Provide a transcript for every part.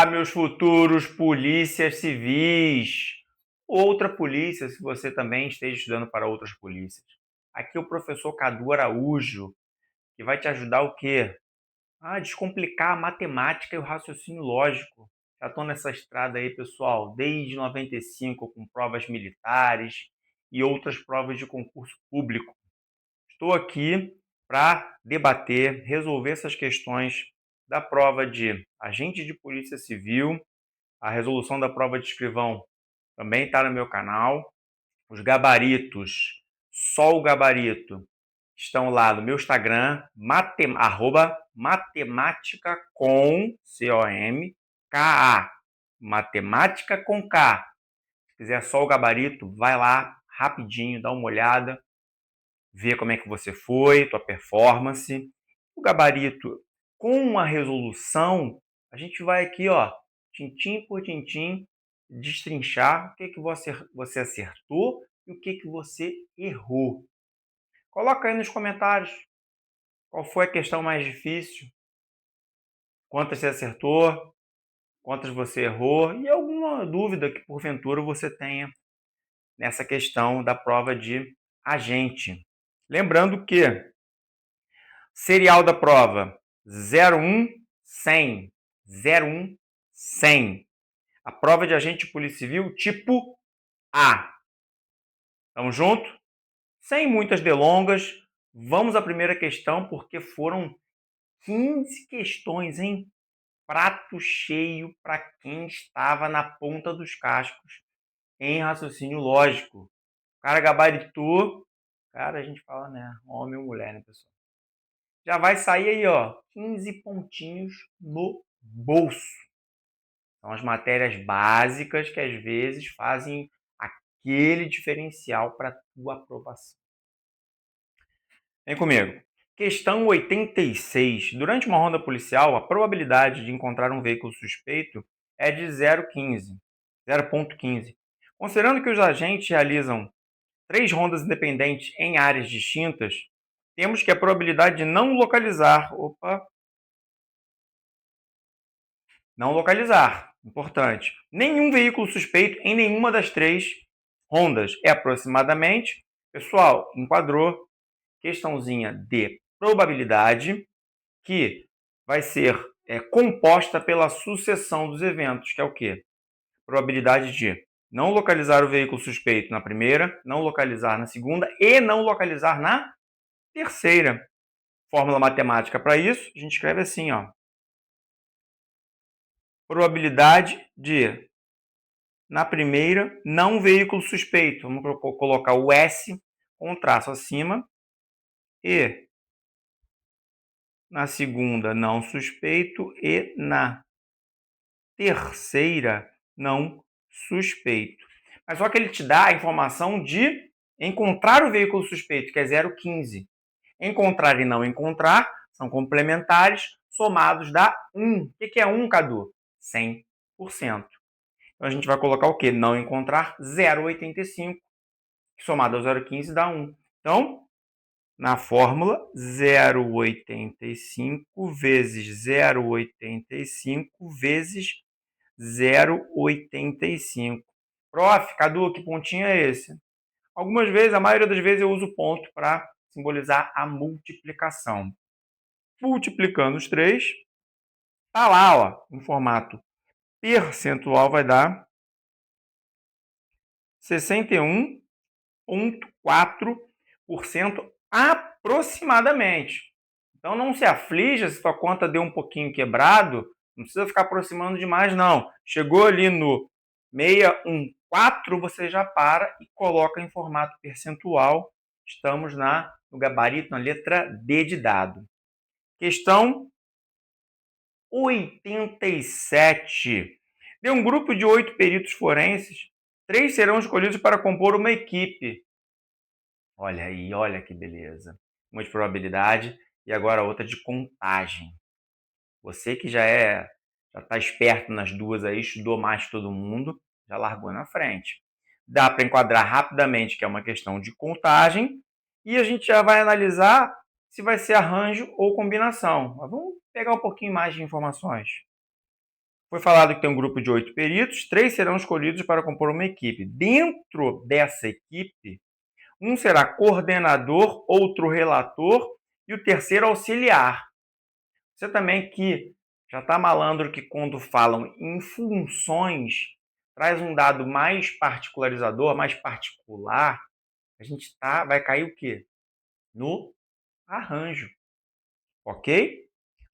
Olá, meus futuros polícias civis. Outra polícia, se você também esteja estudando para outras polícias. Aqui é o professor Cadu Araújo, que vai te ajudar o quê? A descomplicar a matemática e o raciocínio lógico. Já estou nessa estrada aí, pessoal, desde 95, com provas militares e outras provas de concurso público. Estou aqui para debater, resolver essas questões da prova de agente de polícia civil. A resolução da prova de escrivão também está no meu canal. Os gabaritos, só o gabarito, estão lá no meu Instagram, matemática com C-O-M-K-A. Matemática com K. Se quiser só o gabarito, vai lá rapidinho, dá uma olhada, vê como é que você foi, tua performance. O gabarito com a resolução, a gente vai aqui, ó, tintim por tintim, destrinchar o que você acertou e o que você errou. Coloca aí nos comentários qual foi a questão mais difícil, quantas você acertou, quantas você errou e alguma dúvida que porventura você tenha nessa questão da prova de agente. Lembrando que serial da prova 01-100. 01-100. A prova de agente de polícia civil tipo A. Tamo junto? Sem muitas delongas, vamos à primeira questão, porque foram 15 questões, hein? Prato cheio para quem estava na ponta dos cascos em raciocínio lógico. O cara gabaritou, cara, a gente fala, né? Homem ou mulher, né, pessoal? Já vai sair aí, ó, 15 pontinhos no bolso. São as matérias básicas que às vezes fazem aquele diferencial para a tua aprovação. Vem comigo. Questão 86. Durante uma ronda policial, a probabilidade de encontrar um veículo suspeito é de 0,15. Considerando que os agentes realizam 3 rondas independentes em áreas distintas, temos que a probabilidade de não localizar, importante, nenhum veículo suspeito em nenhuma das 3 rondas é aproximadamente, pessoal, enquadrou, questãozinha de probabilidade, que vai ser composta pela sucessão dos eventos, que é o quê? Probabilidade de não localizar o veículo suspeito na primeira, não localizar na segunda e não localizar na terceira. Fórmula matemática para isso, a gente escreve assim, ó. Probabilidade de, na primeira, não veículo suspeito. Vamos colocar o S com um traço acima. E na segunda, não suspeito. E na terceira, não suspeito. Mas só que ele te dá a informação de encontrar o veículo suspeito, que é 0,15. Encontrar e não encontrar são complementares, somados dá 1. O que é 1, Cadu? 100%. Então a gente vai colocar o quê? Não encontrar 0,85, que somado ao 0,15 dá 1. Então, na fórmula, 0,85 vezes 0,85 vezes 0,85. Prof, Cadu, que pontinho é esse? Algumas vezes, a maioria das vezes, eu uso ponto para simbolizar a multiplicação. Multiplicando os 3, tá lá, ó, em formato percentual, vai dar 61,4% aproximadamente. Então não se aflija se sua conta deu um pouquinho quebrado, não precisa ficar aproximando demais, não. Chegou ali no 614, você já para e coloca em formato percentual. Estamos no gabarito, na letra D de dado. Questão 87. De um grupo de 8 peritos forenses, 3 serão escolhidos para compor uma equipe. Olha aí, olha que beleza. Uma de probabilidade e agora outra de contagem. Você que já está esperto nas duas aí, estudou mais que todo mundo, já largou na frente. Dá para enquadrar rapidamente que é uma questão de contagem e a gente já vai analisar se vai ser arranjo ou combinação. Mas vamos pegar um pouquinho mais de informações. Foi falado que tem um grupo de 8 peritos, 3 serão escolhidos para compor uma equipe. Dentro dessa equipe, um será coordenador, outro relator e o terceiro auxiliar. Você também que já está malandro que quando falam em funções, traz um dado mais particularizador, mais particular, a gente vai cair o quê? No arranjo, ok?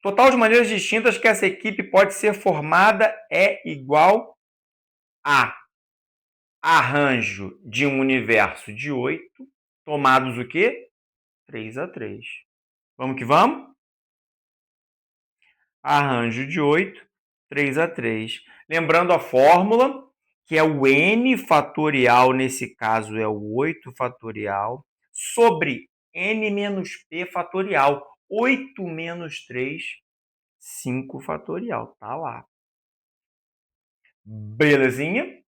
Total de maneiras distintas que essa equipe pode ser formada é igual a arranjo de um universo de 8, tomados o quê? 3-3. Vamos que vamos? Arranjo de 8, 3-3. Lembrando a fórmula, que é o n fatorial, nesse caso é o 8 fatorial, sobre n menos p fatorial. 8 menos 3, 5 fatorial. Tá lá. Belezinha?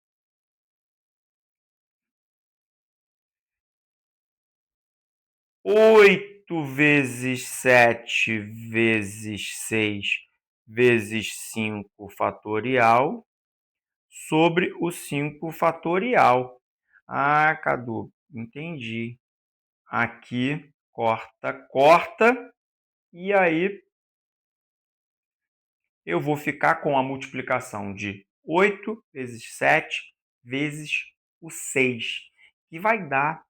8 vezes 7 vezes 6 vezes 5 fatorial sobre o 5 fatorial. Ah, Cadu, entendi. Aqui corta, corta, e aí eu vou ficar com a multiplicação de 8 vezes 7 vezes o 6, que vai dar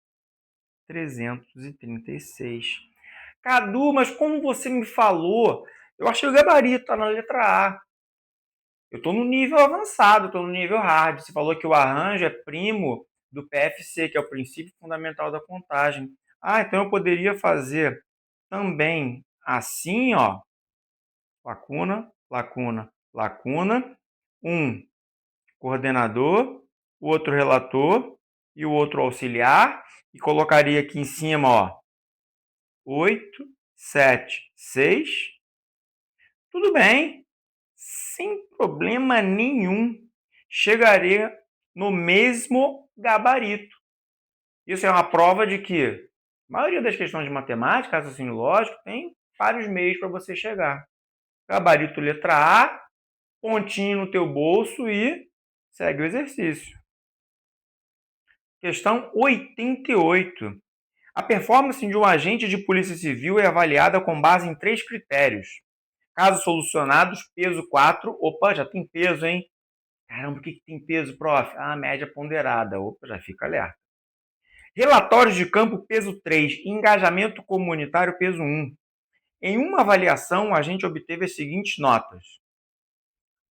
336. Cadu, mas como você me falou, eu achei o gabarito, tá na letra A. Eu estou no nível avançado, estou no nível hard. Você falou que o arranjo é primo do PFC, que é o princípio fundamental da contagem. Ah, então eu poderia fazer também assim, ó, lacuna, lacuna, lacuna, um coordenador, o outro relator e o outro auxiliar, e colocaria aqui em cima, ó, 8, 7, 6. Tudo bem, sem problema nenhum. Chegaria no mesmo gabarito. Isso é uma prova de que a maioria das questões de matemática, raciocínio lógico, tem vários meios para você chegar. Gabarito letra A, pontinho no teu bolso e segue o exercício. Questão 88. A performance de um agente de polícia civil é avaliada com base em 3 critérios. Casos solucionados, peso 4. Opa, já tem peso, hein? Caramba, o que tem peso, prof? Ah, média ponderada. Opa, já fica alerta. Relatórios de campo, peso 3. Engajamento comunitário, peso 1. Em uma avaliação, a gente obteve as seguintes notas: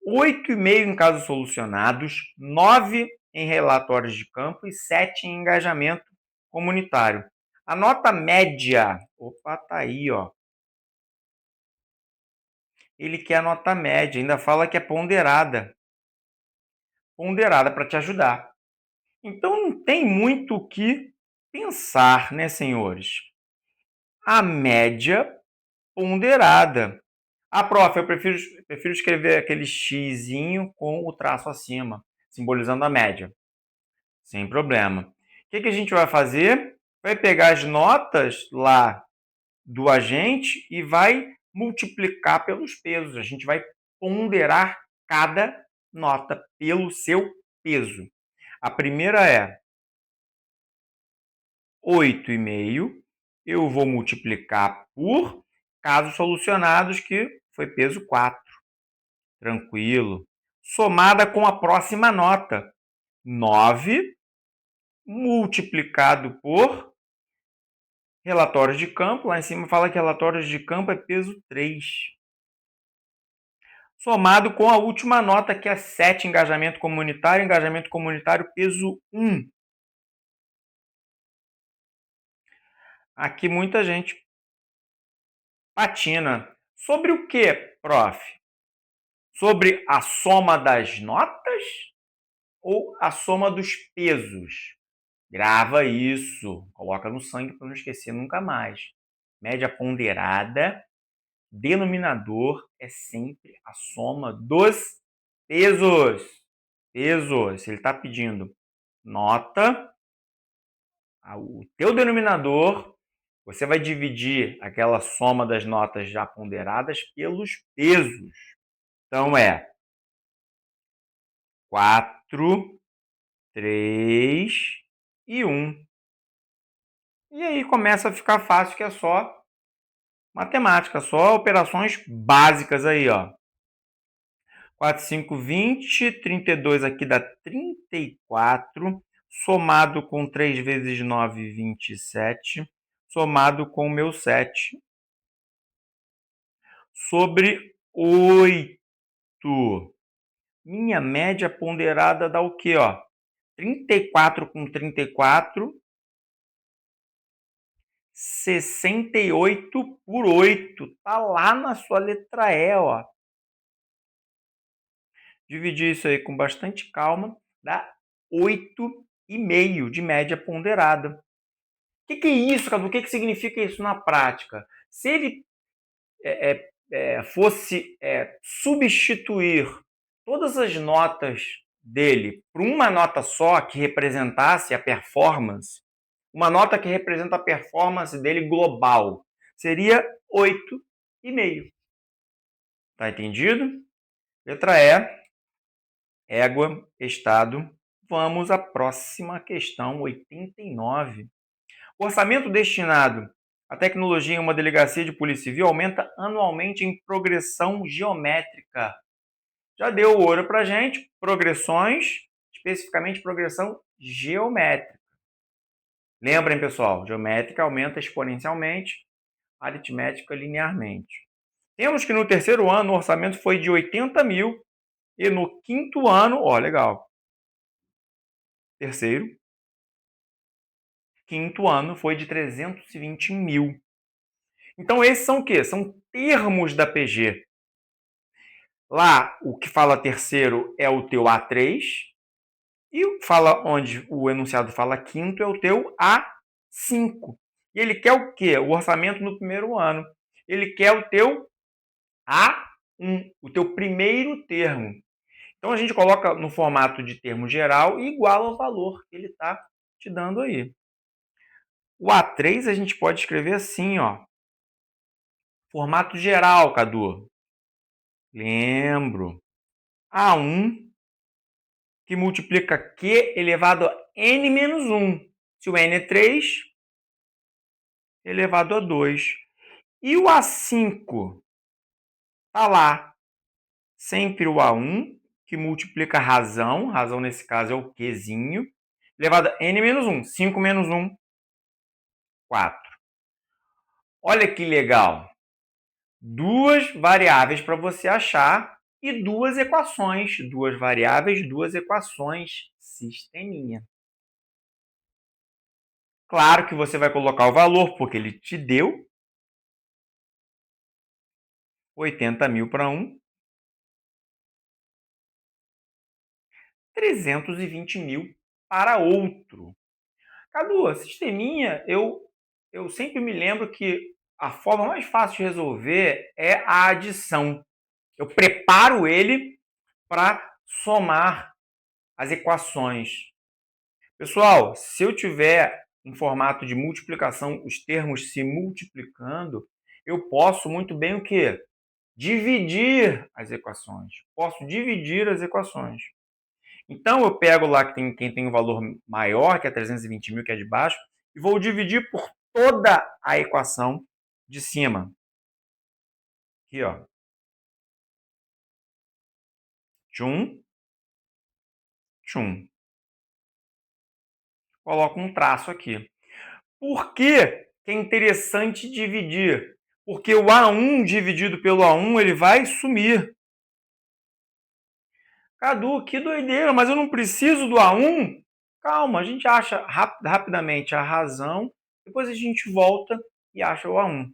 8,5 em casos solucionados, 9 em relatórios de campo e 7 em engajamento comunitário. A nota média, opa, tá aí, ó. Ele quer a nota média, ainda fala que é ponderada. Ponderada para te ajudar. Então não tem muito o que pensar, né, senhores? A média ponderada. Ah, prof, eu prefiro escrever aquele xizinho com o traço acima, simbolizando a média. Sem problema. O que a gente vai fazer? Vai pegar as notas lá do agente e vai multiplicar pelos pesos. A gente vai ponderar cada nota pelo seu peso. A primeira é 8,5. Eu vou multiplicar por casos solucionados, que foi peso 4. Tranquilo. Somada com a próxima nota, 9, multiplicado por relatórios de campo. Lá em cima fala que relatórios de campo é peso 3. Somado com a última nota, que é 7, engajamento comunitário, peso 1. Aqui muita gente patina. Sobre o que, prof? Sobre a soma das notas ou a soma dos pesos? Grava isso, coloca no sangue para não esquecer nunca mais. Média ponderada, denominador é sempre a soma dos pesos. Pesos, se ele está pedindo nota, o teu denominador, você vai dividir aquela soma das notas já ponderadas pelos pesos. Então é 4, 3 e 1. E aí começa a ficar fácil, que é só matemática, só operações básicas aí, ó. 4, 5, 20, 32 aqui dá 34, somado com 3 vezes 9, 27, somado com o meu 7, sobre 8. Minha média ponderada dá o quê, ó? 34 com 34, 68 por 8. Tá lá na sua letra E, ó. Dividir isso aí com bastante calma, dá 8,5 de média ponderada. O que é isso, Cadu? O que significa isso na prática? Se ele fosse substituir todas as notas dele por uma nota só que representasse a performance, uma nota que representa a performance dele global, seria 8,5. Tá entendido? Letra E, égua, estado. Vamos à próxima questão, 89. O orçamento destinado à tecnologia em uma delegacia de polícia civil aumenta anualmente em progressão geométrica. Já deu o ouro para gente, progressões, especificamente progressão geométrica. Lembrem, pessoal, geométrica aumenta exponencialmente, aritmética linearmente. Temos que no terceiro ano o orçamento foi de 80 mil e no quinto ano, ó, legal, terceiro, quinto ano foi de 320 mil. Então esses são o quê? São termos da PG. Lá, o que fala terceiro é o teu A3, e fala onde o enunciado fala quinto é o teu A5. E ele quer o quê? O orçamento no primeiro ano. Ele quer o teu A1, o teu primeiro termo. Então a gente coloca no formato de termo geral e iguala ao valor que ele está te dando aí. O A3 a gente pode escrever assim, ó. Formato geral, Cadu. Lembro. A1 que multiplica Q elevado a N menos 1. Se o N é 3, elevado a 2. E o A5 está lá. Sempre o A1, que multiplica razão. Razão, nesse caso, é o Qzinho. Elevado a N menos 1. 5 menos 1, 4. Olha que legal. Duas variáveis para você achar e duas equações. Duas variáveis, duas equações. Sisteminha. Claro que você vai colocar o valor, porque ele te deu 80 mil para um, 320 mil para outro. Cadu, sisteminha, eu sempre me lembro que a forma mais fácil de resolver é a adição. Eu preparo ele para somar as equações. Pessoal, se eu tiver em formato de multiplicação, os termos se multiplicando, eu posso muito bem o quê? Dividir as equações. Posso dividir as equações. Então, eu pego lá quem tem um valor maior, que é 320 mil, que é de baixo, e vou dividir por toda a equação de cima. Aqui, ó. Tchum, tchum. Coloco um traço aqui. Por que é interessante dividir? Porque o A1 dividido pelo A1, ele vai sumir. Cadu, que doideira, mas eu não preciso do A1? Calma, a gente acha rapidamente a razão, depois a gente volta e acha o A1.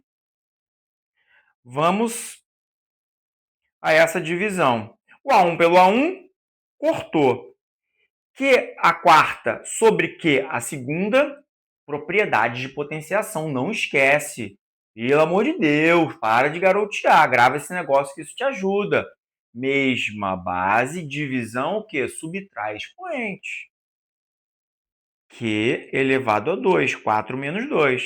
Vamos a essa divisão. O A1 pelo A1, cortou. Q a quarta sobre Q a segunda, propriedade de potenciação, não esquece. Pelo amor de Deus, para de garotear, grava esse negócio que isso te ajuda. Mesma base, divisão, o quê? Subtrai expoente. Q elevado a 2, 4 menos 2.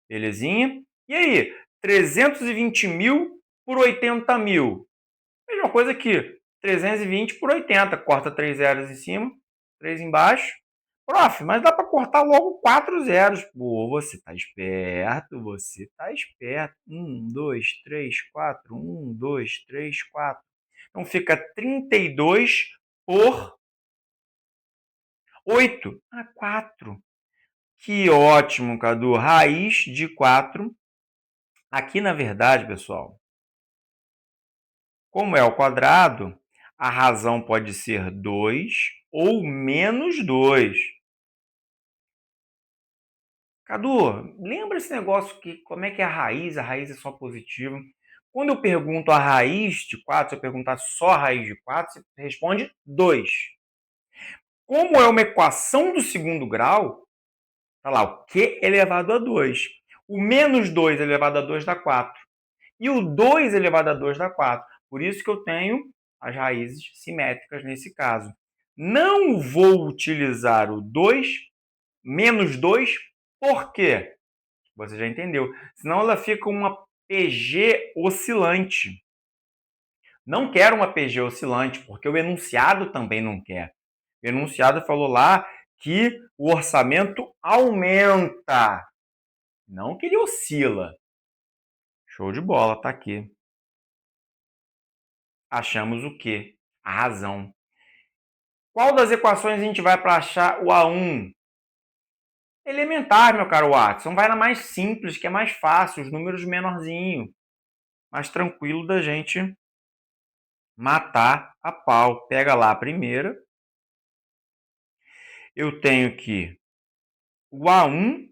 Belezinha? E aí, 320 mil por 80 mil. Mesma coisa aqui. 320 por 80. Corta 3 zeros em cima, 3 embaixo. Prof, mas dá para cortar logo 4 zeros. Pô, você está esperto, você está esperto. 1, 2, 3, 4. 1, 2, 3, 4. Então fica 32 por 8. 4. Que ótimo, Cadu. Raiz de 4. Aqui, na verdade, pessoal, como é ao quadrado, a razão pode ser 2 ou menos 2. Cadu, lembra esse negócio que como é que é a raiz? A raiz é só positiva. Quando eu pergunto a raiz de 4, se eu perguntar só a raiz de 4, você responde 2. Como é uma equação do segundo grau, tá lá, o Q elevado a 2. O menos 2 elevado a 2 dá 4. E o 2 elevado a 2 dá 4. Por isso que eu tenho as raízes simétricas nesse caso. Não vou utilizar o 2 menos 2, por quê? Você já entendeu. Senão ela fica uma PG oscilante. Não quero uma PG oscilante, porque o enunciado também não quer. O enunciado falou lá que o orçamento aumenta, não que ele oscila. Show de bola, tá aqui. Achamos o quê? A razão. Qual das equações a gente vai para achar o A1? Elementar, meu caro Watson. Vai na mais simples, que é mais fácil, os números menorzinhos. Mais tranquilo da gente matar a pau. Pega lá a primeira. Eu tenho que o A1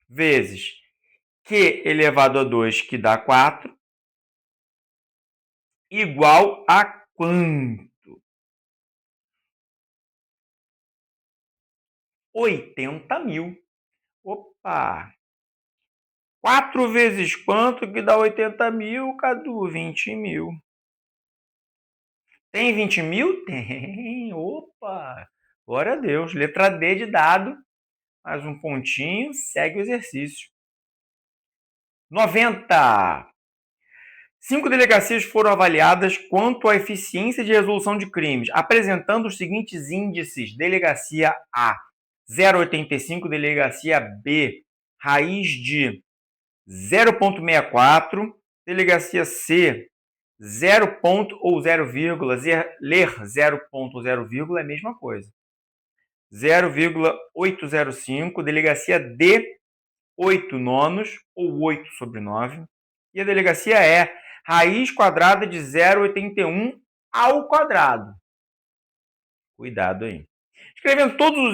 vezes Q elevado a 2, que dá 4, igual a quanto? 80.000. Opa! 4 vezes quanto que dá 80.000, Cadu? 20.000. Tem 20.000? Tem. Opa! Glória a Deus. Letra D de dado. Mais um pontinho. Segue o exercício. 90. 5 delegacias foram avaliadas quanto à eficiência de resolução de crimes, apresentando os seguintes índices. Delegacia A, 0,85. Delegacia B, raiz de 0,64. Delegacia C, 0 ponto ou 0, ler 0 ponto ou 0, é a mesma coisa. 0,805. Delegacia D, 8 nonos ou 8 sobre 9. E a delegacia E, raiz quadrada de 0,81 ao quadrado. Cuidado aí. Escrevendo todos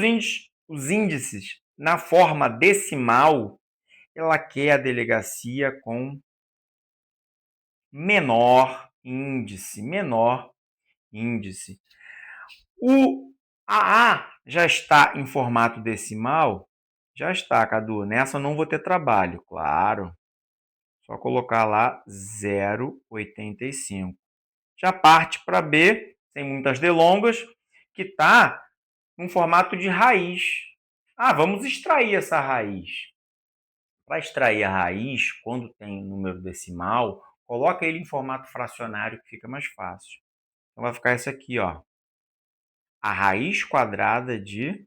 os índices na forma decimal, ela quer a delegacia com menor índice. O AA já está em formato decimal? Já está, Cadu. Nessa eu não vou ter trabalho, claro. Só colocar lá 0,85. Já parte para B, sem muitas delongas, que está no formato de raiz. Vamos extrair essa raiz. Para extrair a raiz, quando tem número decimal, coloca ele em formato fracionário, que fica mais fácil. Então vai ficar isso aqui, ó. A raiz quadrada de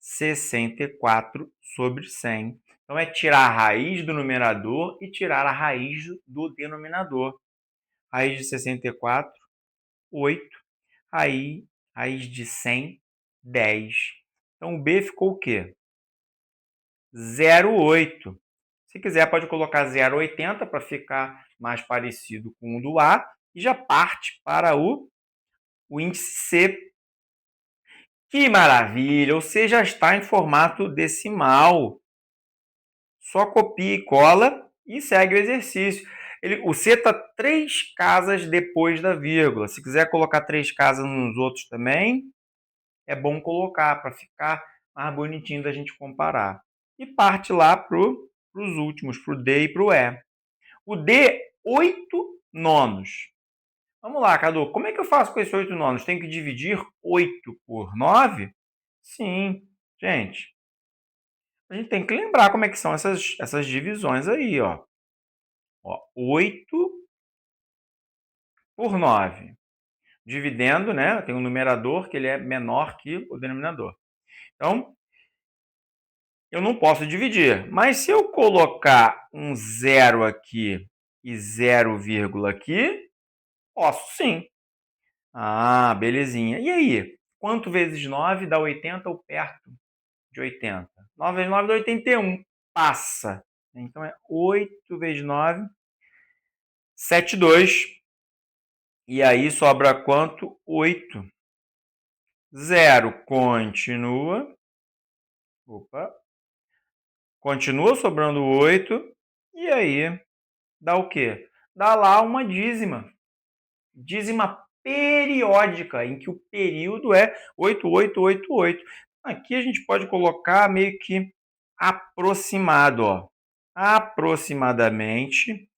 64 sobre 100. Então é tirar a raiz do numerador e tirar a raiz do denominador. Raiz de 64, 8. Raiz de 100, 10. Então o B ficou o quê? 0,8. Se quiser, pode colocar 0,80 para ficar mais parecido com o do A. E já parte para o índice C. Que maravilha! Ou seja, já está em formato decimal. Só copia e cola e segue o exercício. O C está 3 casas depois da vírgula. Se quiser colocar 3 casas nos outros também, é bom colocar para ficar mais bonitinho da gente comparar. E parte lá para os últimos, para o D e para o E. O D, 8 nonos. Vamos lá, Cadu. Como é que eu faço com esses 8 nonos? Tenho que dividir 8 por 9? Sim. Gente, a gente tem que lembrar como é que são essas divisões aí, ó. 8 por 9. dividendo, né? Tem um numerador que ele é menor que o denominador. Então, eu não posso dividir. Mas se eu colocar um zero aqui e 0, aqui, posso sim. Ah, belezinha. E aí? Quanto vezes 9 dá 80 ou perto de 80? 9 vezes 9 dá 81. Passa. Então é 8 vezes 9, 72. E aí sobra quanto? 8. 0 continua. Opa. Continua sobrando 8. E aí dá o quê? Dá lá uma dízima. Dízima periódica, em que o período é 8888. Aqui a gente pode colocar meio que aproximado, ó. Aproximadamente,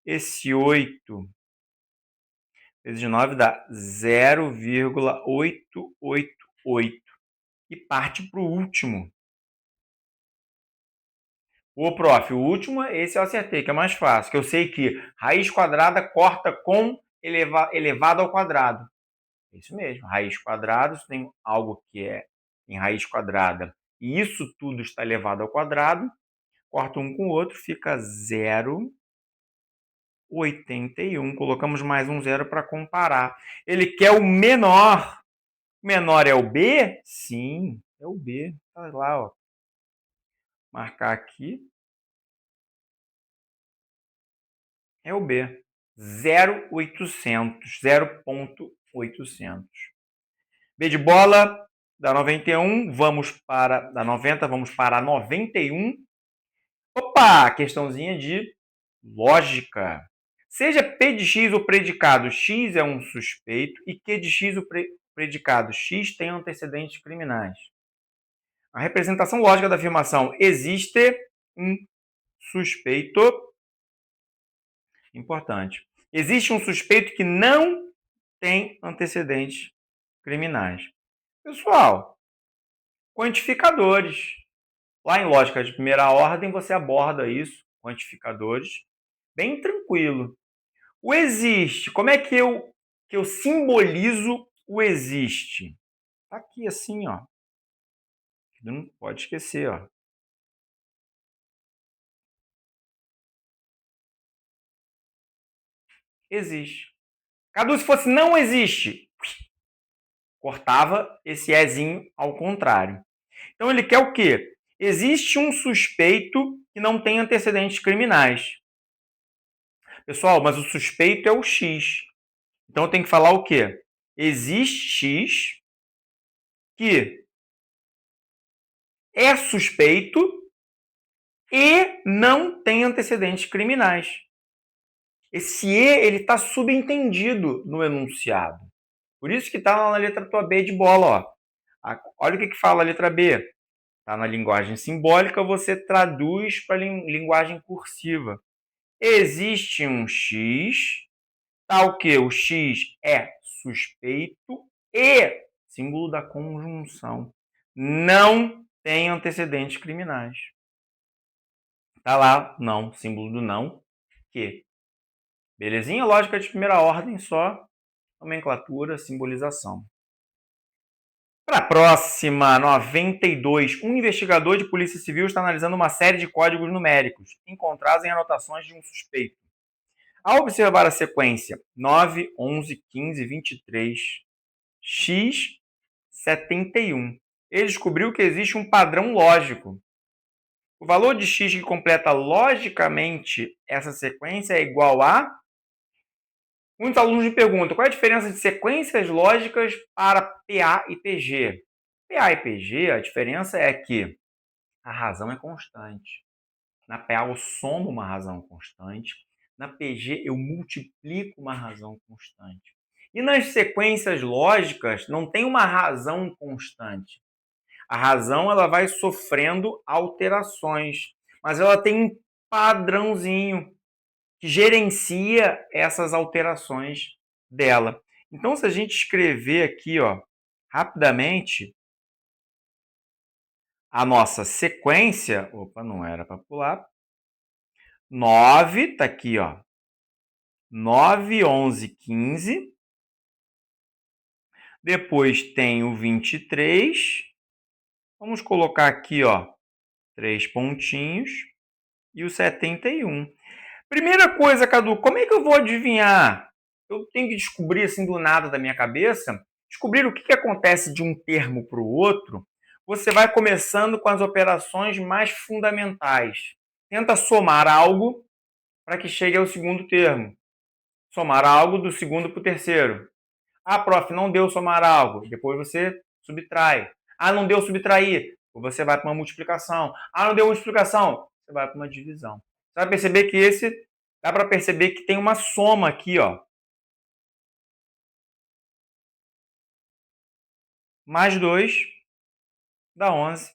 esse 8 vezes 9 dá 0,888. E parte para o último. Ô, prof, o último, esse eu acertei, que é mais fácil. Que eu sei que raiz quadrada corta com elevado ao quadrado. É isso mesmo. Raiz quadrada, se tem algo que é em raiz quadrada e isso tudo está elevado ao quadrado, corta um com o outro, fica 0,81. Colocamos mais um zero para comparar. Ele quer o menor. O menor é o B? Sim, é o B. Tá lá, ó. Marcar aqui. É o B. 0,800. 0,800. B de bola, da 91, vamos para da 90, vamos para a 91. Opa, questãozinha de lógica. Seja P de x o predicado x é um suspeito e Q de x o predicado x tem antecedentes criminais. A representação lógica da afirmação existe um suspeito. Importante. Existe um suspeito que não tem antecedentes criminais. Pessoal, quantificadores. Lá em lógica de primeira ordem, você aborda isso, quantificadores, bem tranquilo. O existe, como é que eu simbolizo o existe? Tá aqui assim, ó. Não pode esquecer, ó. Existe. Cadu, se fosse não existe, cortava esse ezinho ao contrário. Então ele quer o quê? Existe um suspeito que não tem antecedentes criminais. Pessoal, mas o suspeito é o X. Então eu tenho que falar o quê? Existe X que é suspeito e não tem antecedentes criminais. Esse E ele está subentendido no enunciado. Por isso que está na letra tua B de bola. Ó. Olha o que fala a letra B. Está na linguagem simbólica, você traduz para a linguagem cursiva. Existe um X, tal que o X é suspeito e, símbolo da conjunção, não tem antecedentes criminais. Tá lá, não, símbolo do não, que. Belezinha? Lógica de primeira ordem, só nomenclatura, simbolização. Para a próxima, 92, um investigador de polícia civil está analisando uma série de códigos numéricos encontrados em anotações de um suspeito. Ao observar a sequência 9, 11, 15, 23, x, 71, ele descobriu que existe um padrão lógico. O valor de x que completa logicamente essa sequência é igual a... Muitos alunos me perguntam qual é a diferença de sequências lógicas para PA e PG. PA e PG, a diferença é que a razão é constante. Na PA eu somo uma razão constante. Na PG eu multiplico uma razão constante. E nas sequências lógicas não tem uma razão constante. A razão ela vai sofrendo alterações, mas ela tem um padrãozinho que gerencia essas alterações dela. Então, se a gente escrever aqui, ó, rapidamente, a nossa sequência, opa, não era para pular, 9, tá aqui, ó, 9, 11, 15, Depois tem o 23. Vamos colocar aqui, ó, 3 pontinhos. E o 71. Primeira coisa, Cadu, como é que eu vou adivinhar? Eu tenho que descobrir assim do nada da minha cabeça, descobrir o que acontece de um termo para o outro. Você vai começando com as operações mais fundamentais. Tenta somar algo para que chegue ao segundo termo. Somar algo do segundo para o terceiro. Ah, prof, não deu somar algo. Depois você subtrai. Ah, não deu subtrair. Você vai para uma multiplicação. Ah, não deu multiplicação. Você vai para uma divisão. Você vai perceber que dá para perceber que tem uma soma aqui, ó. Mais 2 dá 11.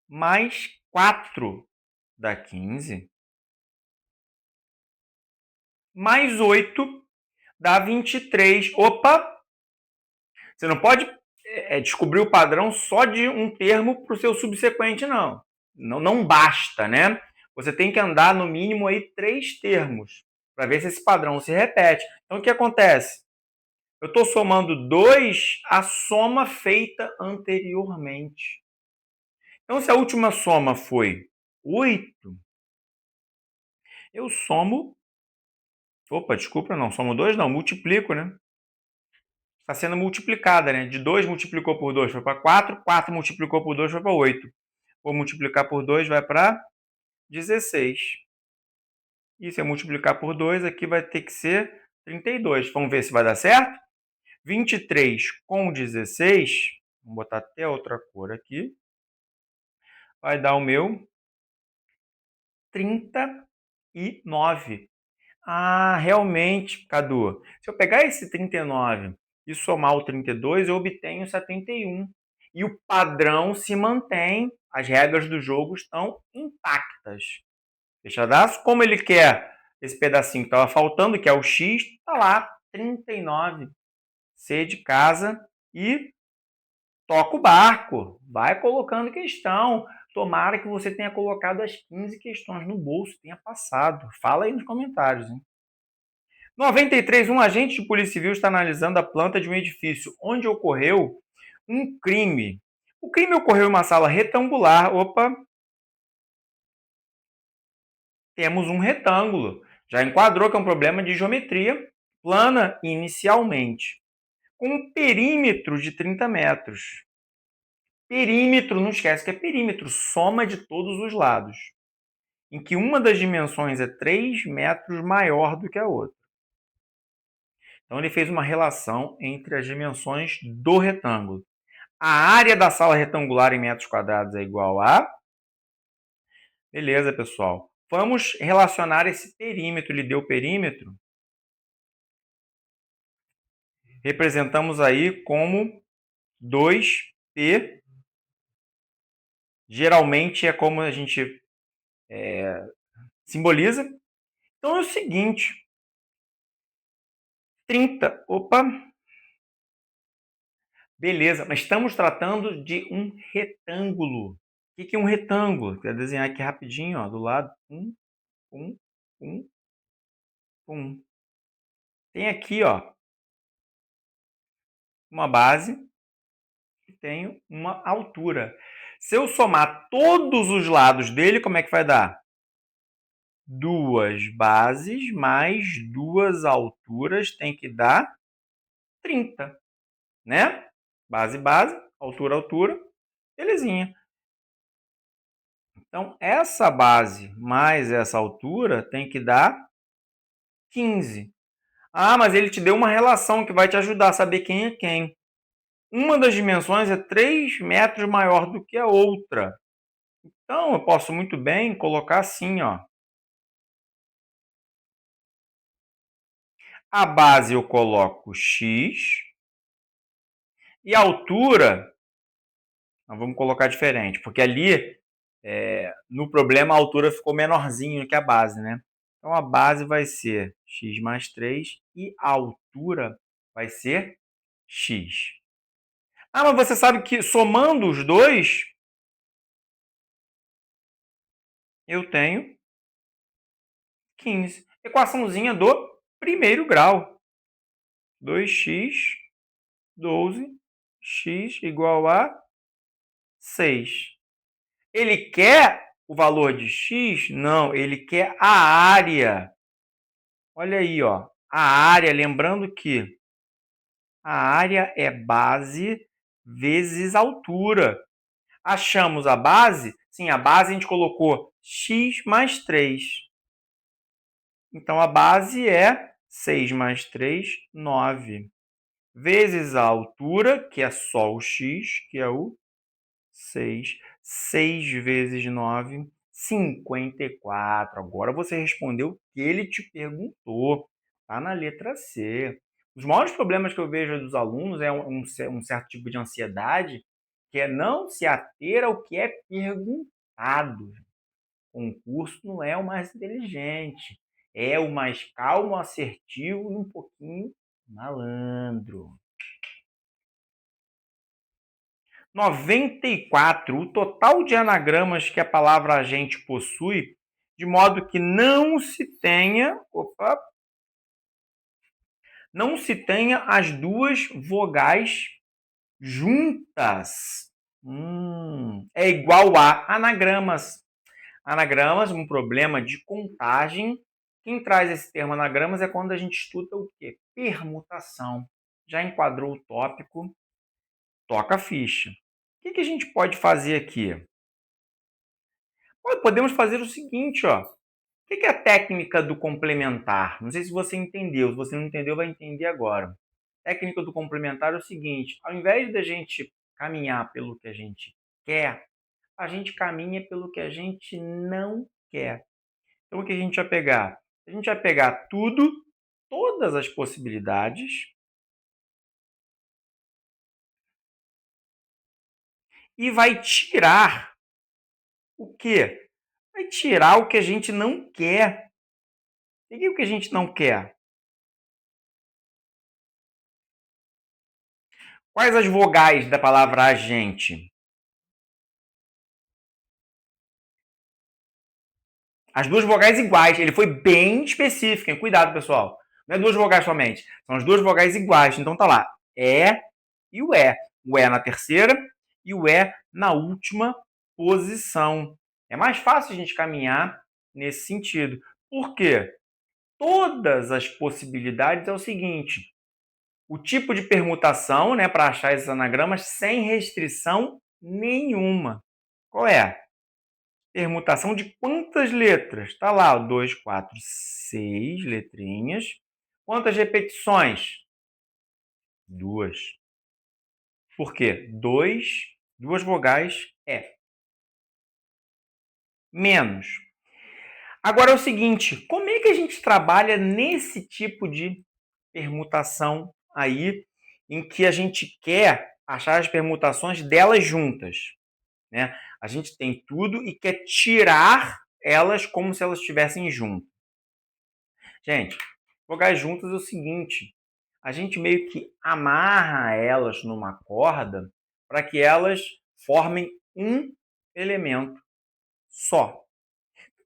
Mais 4 dá 15. Mais 8 dá 23. Opa! Você não pode descobrir o padrão só de um termo para o seu subsequente, não. Não basta, né? Você tem que andar no mínimo aí 3 termos para ver se esse padrão se repete. Então, o que acontece? Eu estou somando 2 a soma feita anteriormente. Então, se a última soma foi 8, eu somo... Opa, desculpa, não somo 2, não, multiplico, né? Está sendo multiplicada, né? De 2 multiplicou por 2 foi para 4, 4 multiplicou por 2 foi para 8. Vou multiplicar por 2 vai para 16. E se eu multiplicar por 2, aqui vai ter que ser 32. Vamos ver se vai dar certo? 23 com 16, vamos botar até outra cor aqui, vai dar o meu 39. Ah, realmente, Cadu, se eu pegar esse 39 e somar o 32, eu obtenho 71. E o padrão se mantém, as regras do jogo estão intactas. Fechadaço? Como ele quer esse pedacinho que estava faltando, que é o X, está lá, 39. C de casa e toca o barco. Vai colocando questão. Tomara que você tenha colocado as 15 questões no bolso, tenha passado. Fala aí nos comentários, hein? 93. Um agente de polícia civil está analisando a planta de um edifício onde ocorreu um crime. O crime ocorreu em uma sala retangular. Opa! Temos um retângulo. Já enquadrou que é um problema de geometria plana inicialmente. Com um perímetro de 30 metros. Perímetro, não esquece que é perímetro, soma de todos os lados. Em que uma das dimensões é 3 metros maior do que a outra. Então ele fez uma relação entre as dimensões do retângulo. A área da sala retangular em metros quadrados é igual a... Beleza, pessoal. Vamos relacionar esse perímetro. Ele deu perímetro. Representamos aí como 2P. Geralmente é como a gente simboliza. Então é o seguinte. 30. Opa! Beleza, mas estamos tratando de um retângulo. O que é um retângulo? Quero desenhar aqui rapidinho, ó, do lado. Um. Tem aqui, ó, uma base e tem uma altura. Se eu somar todos os lados dele, como é que vai dar? 2 bases mais 2 alturas tem que dar 30, né? Base, altura, belezinha. Então, essa base mais essa altura tem que dar 15. Ah, mas ele te deu uma relação que vai te ajudar a saber quem é quem. Uma das dimensões é 3 metros maior do que a outra. Então, eu posso muito bem colocar assim, ó. A base eu coloco x e a altura, nós vamos colocar diferente, porque ali, no problema, a altura ficou menorzinho que a base, né? Então, a base vai ser x mais 3 e a altura vai ser x. Ah, mas você sabe que somando os dois, eu tenho 15. Equaçãozinha do primeiro grau. 2x, 12, x igual a 6. Ele quer o valor de x? Não, ele quer a área. Olha aí, ó. A área, lembrando que a área é base vezes altura. Achamos a base? Sim, a base a gente colocou x mais 3. Então, a base é 6 mais 3, 9. Vezes a altura, que é só o x, que é o 6. 6 vezes 9, 54. Agora você respondeu o que ele te perguntou. Está na letra C. Os maiores problemas que eu vejo dos alunos é um certo tipo de ansiedade, que é não se ater ao que é perguntado. O concurso não é o mais inteligente, é o mais calmo, assertivo e um pouquinho malandro. 94. O total de anagramas que a palavra agente possui, de modo que não se tenha as duas vogais juntas. É igual a anagramas. Anagramas, um problema de contagem. Quem traz esse termo anagramas é quando a gente estuda o quê? Permutação. Já enquadrou o tópico, toca a ficha. O que a gente pode fazer aqui? Podemos fazer o seguinte, ó. O que é a técnica do complementar? Não sei se você entendeu. Se você não entendeu, vai entender agora. A técnica do complementar é o seguinte: ao invés da gente caminhar pelo que a gente quer, a gente caminha pelo que a gente não quer. Então, o que a gente vai pegar? A gente vai pegar tudo, todas as possibilidades, e vai tirar o quê? Vai tirar o que a gente não quer. O que é o que a gente não quer? Quais as vogais da palavra agente? As duas vogais iguais. Ele foi bem específico, hein? Cuidado, pessoal. Não é duas vogais somente. São as duas vogais iguais. Então tá lá. É e o é. O é na terceira e o é na última posição. É mais fácil a gente caminhar nesse sentido. Por quê? Todas as possibilidades é o seguinte: o tipo de permutação, né, para achar esses anagramas sem restrição nenhuma. Qual é? Permutação de quantas letras? Está lá, 2, 4, 6 letrinhas. Quantas repetições? Duas. Por quê? Duas vogais é. Menos. Agora é o seguinte, como é que a gente trabalha nesse tipo de permutação aí, em que a gente quer achar as permutações delas juntas, né? A gente tem tudo e quer tirar elas como se elas estivessem juntas. Gente, vogais juntas é o seguinte, a gente meio que amarra elas numa corda para que elas formem um elemento só.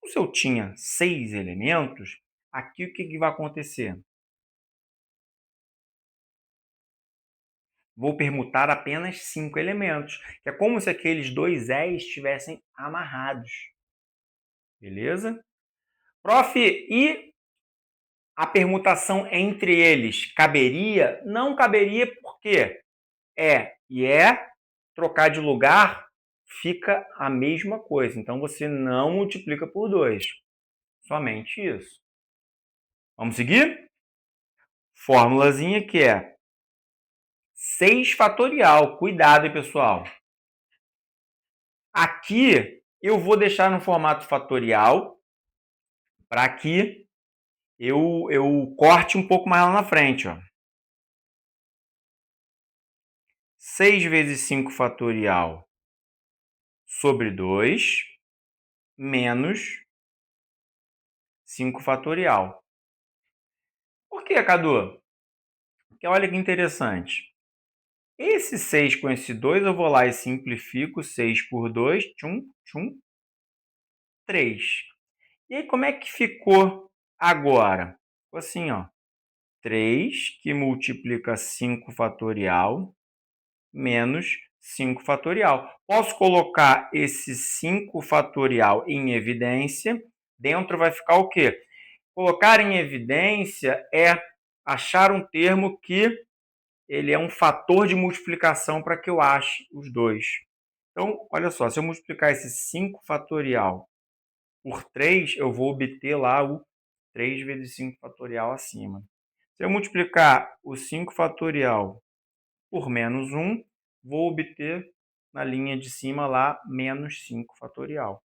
Se eu tinha 6 elementos, aqui o que vai acontecer? Vou permutar apenas 5 elementos, que é como se aqueles dois és estivessem amarrados. Beleza? Prof, e a permutação entre eles caberia? Não caberia porque é e é, trocar de lugar fica a mesma coisa. Então você não multiplica por 2. Somente isso. Vamos seguir? Fórmulazinha que é 6 fatorial. Cuidado, hein, pessoal. Aqui eu vou deixar no formato fatorial para que eu corte um pouco mais lá na frente. Ó. 6 vezes 5 fatorial sobre 2 menos 5 fatorial. Por que, Cadu? Porque olha que interessante. Esse 6 com esse 2, eu vou lá e simplifico. 6 por 2, tchum, tchum, 3. E aí, como é que ficou agora? Ficou assim, ó. 3 que multiplica 5 fatorial menos 5 fatorial. Posso colocar esse 5 fatorial em evidência. Dentro vai ficar o quê? Colocar em evidência é achar um termo que ele é um fator de multiplicação para que eu ache os dois. Então, olha só, se eu multiplicar esse 5 fatorial por 3, eu vou obter lá o 3 vezes 5 fatorial acima. Se eu multiplicar o 5 fatorial por menos 1, vou obter na linha de cima lá menos 5 fatorial.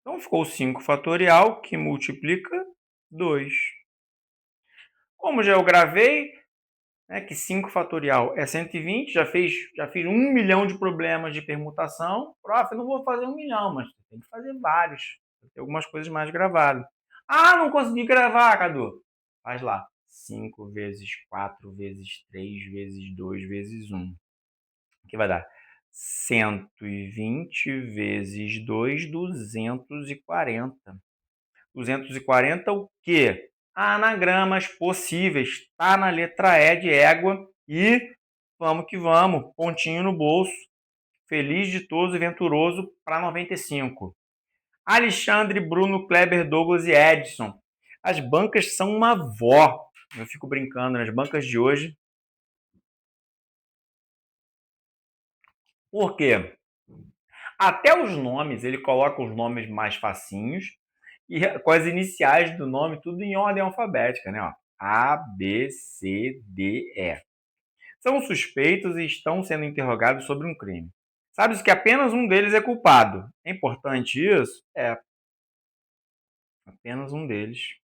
Então ficou 5 fatorial que multiplica 2. Como já eu gravei, né, que 5 fatorial é 120, já fiz 1 milhão de problemas de permutação. Prof, eu não vou fazer 1 milhão, mas tem que fazer vários. Tem algumas coisas mais gravadas. Ah, não consegui gravar, Cadu. Faz lá. 5 vezes 4 vezes 3 vezes 2 vezes 1. Que vai dar 120 vezes 2, 240. 240 o quê? Anagramas possíveis. Está na letra E de égua e vamos que vamos. Pontinho no bolso. Feliz, ditoso e venturoso para 95. Alexandre, Bruno, Kleber, Douglas e Edson. As bancas são uma vó. Eu fico brincando nas bancas de hoje. Por quê? Até os nomes, ele coloca os nomes mais facinhos e com as iniciais do nome tudo em ordem alfabética, né? Ó, A, B, C, D, E. São suspeitos e estão sendo interrogados sobre um crime. Sabe-se que apenas um deles é culpado. É importante isso? É. Apenas um deles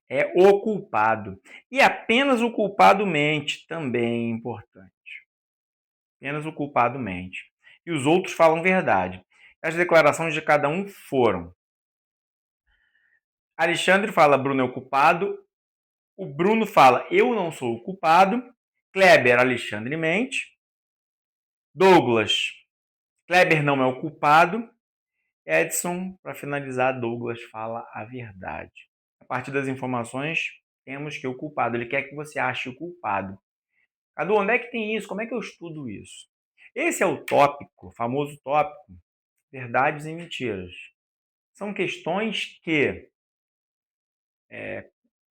é o culpado. E apenas o culpado mente, também é importante. Apenas o culpado mente. E os outros falam verdade. As declarações de cada um foram: Alexandre fala, Bruno é o culpado. O Bruno fala, eu não sou o culpado. Kleber, Alexandre mente. Douglas, Kleber não é o culpado. Edson, para finalizar, Douglas fala a verdade. A partir das informações, temos que o culpado, ele quer que você ache o culpado. Cadu, onde é que tem isso? Como é que eu estudo isso? Esse é o tópico, o famoso tópico, verdades e mentiras. São questões que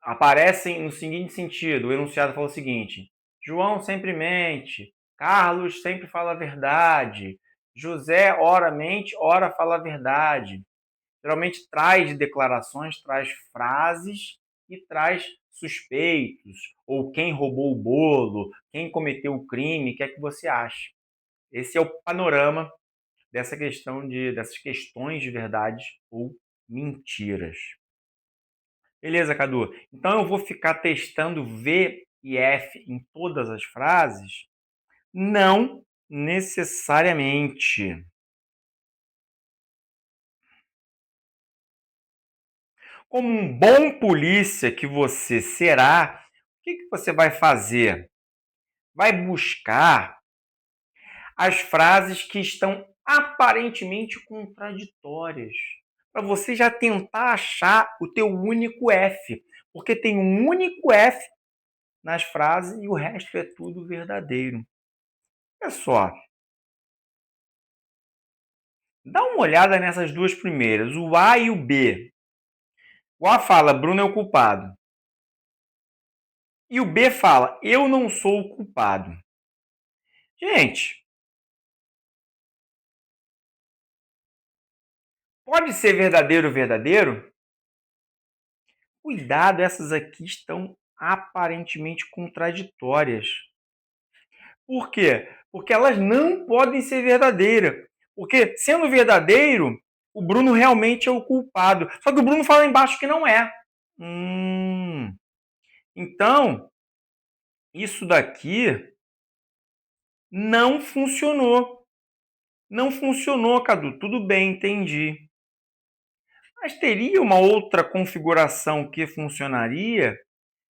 aparecem no seguinte sentido. O enunciado fala o seguinte: João sempre mente, Carlos sempre fala a verdade, José ora mente, ora fala a verdade. Geralmente traz declarações, traz frases e traz suspeitos, ou quem roubou o bolo, quem cometeu o crime, o que é que você acha? Esse é o panorama dessas questões de verdades ou mentiras. Beleza, Cadu? Então eu vou ficar testando V e F em todas as frases? Não necessariamente. Como um bom polícia que você será, o que você vai fazer? Vai buscar as frases que estão aparentemente contraditórias, para você já tentar achar o teu único F, porque tem um único F nas frases e o resto é tudo verdadeiro. Olha só, dá uma olhada nessas duas primeiras, o A e o B. O A fala, Bruno é o culpado. E o B fala, eu não sou o culpado. Gente, pode ser verdadeiro, verdadeiro? Cuidado, essas aqui estão aparentemente contraditórias. Por quê? Porque elas não podem ser verdadeiras. Porque, sendo verdadeiro, o Bruno realmente é o culpado. Só que o Bruno fala embaixo que não é. Então, isso daqui não funcionou. Não funcionou, Cadu. Tudo bem, entendi. Mas teria uma outra configuração que funcionaria?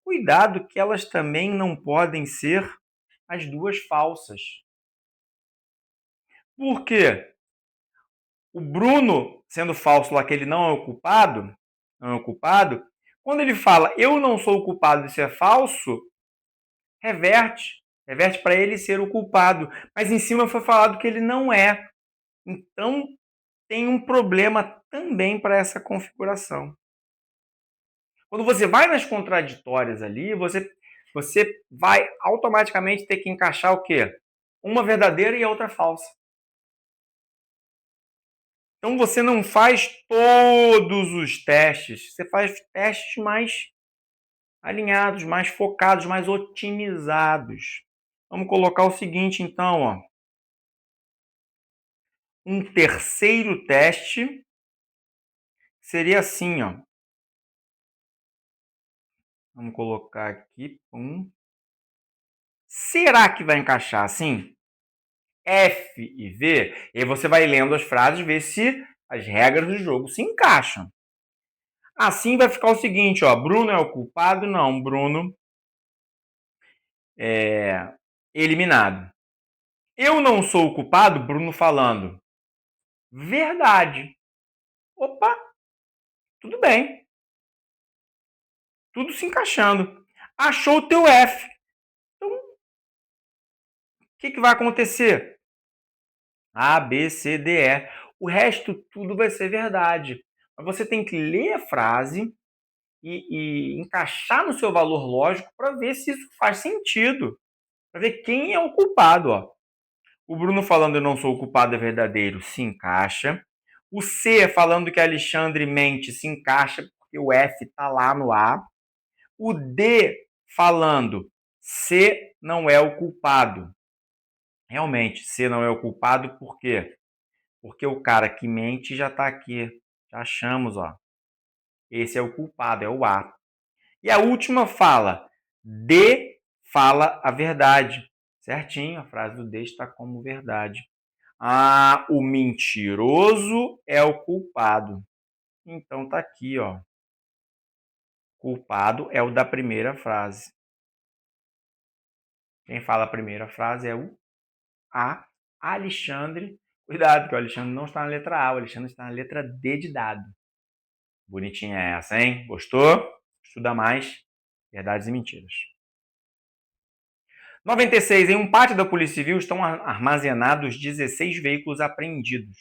Cuidado que elas também não podem ser as duas falsas. Por quê? O Bruno, sendo falso lá que ele não é o culpado, Quando ele fala eu não sou o culpado, isso é falso, reverte. Reverte para ele ser o culpado. Mas em cima foi falado que ele não é. Então tem um problema também para essa configuração. Quando você vai nas contraditórias ali, você vai automaticamente ter que encaixar o quê? Uma verdadeira e a outra falsa. Então você não faz todos os testes, você faz testes mais alinhados, mais focados, mais otimizados. Vamos colocar o seguinte, então, ó. Um terceiro teste seria assim, ó. Vamos colocar aqui. Será que vai encaixar assim? F e V. E aí você vai lendo as frases, ver se as regras do jogo se encaixam. Assim vai ficar o seguinte, ó. Bruno é o culpado? Não, Bruno é eliminado. Eu não sou o culpado? Bruno falando. Verdade. Opa, tudo bem. Tudo se encaixando. Achou o teu F. Então, o que vai acontecer? A, B, C, D, E. O resto tudo vai ser verdade. Mas você tem que ler a frase e encaixar no seu valor lógico para ver se isso faz sentido. Para ver quem é o culpado. Ó. O Bruno falando eu não sou o culpado é verdadeiro, se encaixa. O C falando que Alexandre mente, se encaixa, porque o F está lá no A. O D falando C não é o culpado. Realmente, C não é o culpado, por quê? Porque o cara que mente já está aqui. Já achamos, ó. Esse é o culpado, é o A. E a última fala, D fala a verdade. Certinho, a frase do D está como verdade. Ah, o mentiroso é o culpado. Então tá aqui, ó. Culpado é o da primeira frase. Quem fala a primeira frase é o A, Alexandre. Cuidado, que o Alexandre não está na letra A, o Alexandre está na letra D de dado. Bonitinha essa, hein? Gostou? Estuda mais. Verdades e mentiras. 96. Em um pátio da Polícia Civil estão armazenados 16 veículos apreendidos,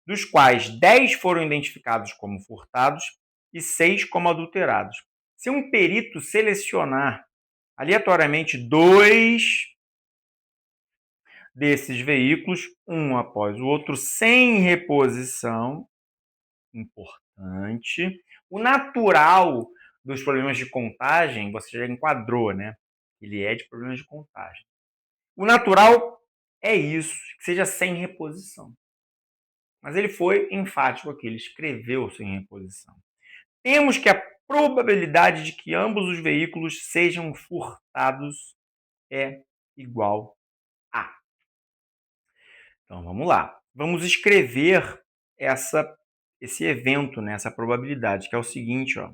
dos quais 10 foram identificados como furtados e 6 como adulterados. Se um perito selecionar aleatoriamente 2 desses veículos, um após o outro, sem reposição, importante, o natural dos problemas de contagem, você já enquadrou, né? Ele é de problemas de contagem. O natural é isso, que seja sem reposição. Mas ele foi enfático aqui, ele escreveu sem reposição. Temos que a probabilidade de que ambos os veículos sejam furtados é igual a. Então vamos lá. Vamos escrever esse evento, né, essa probabilidade, que é o seguinte, ó.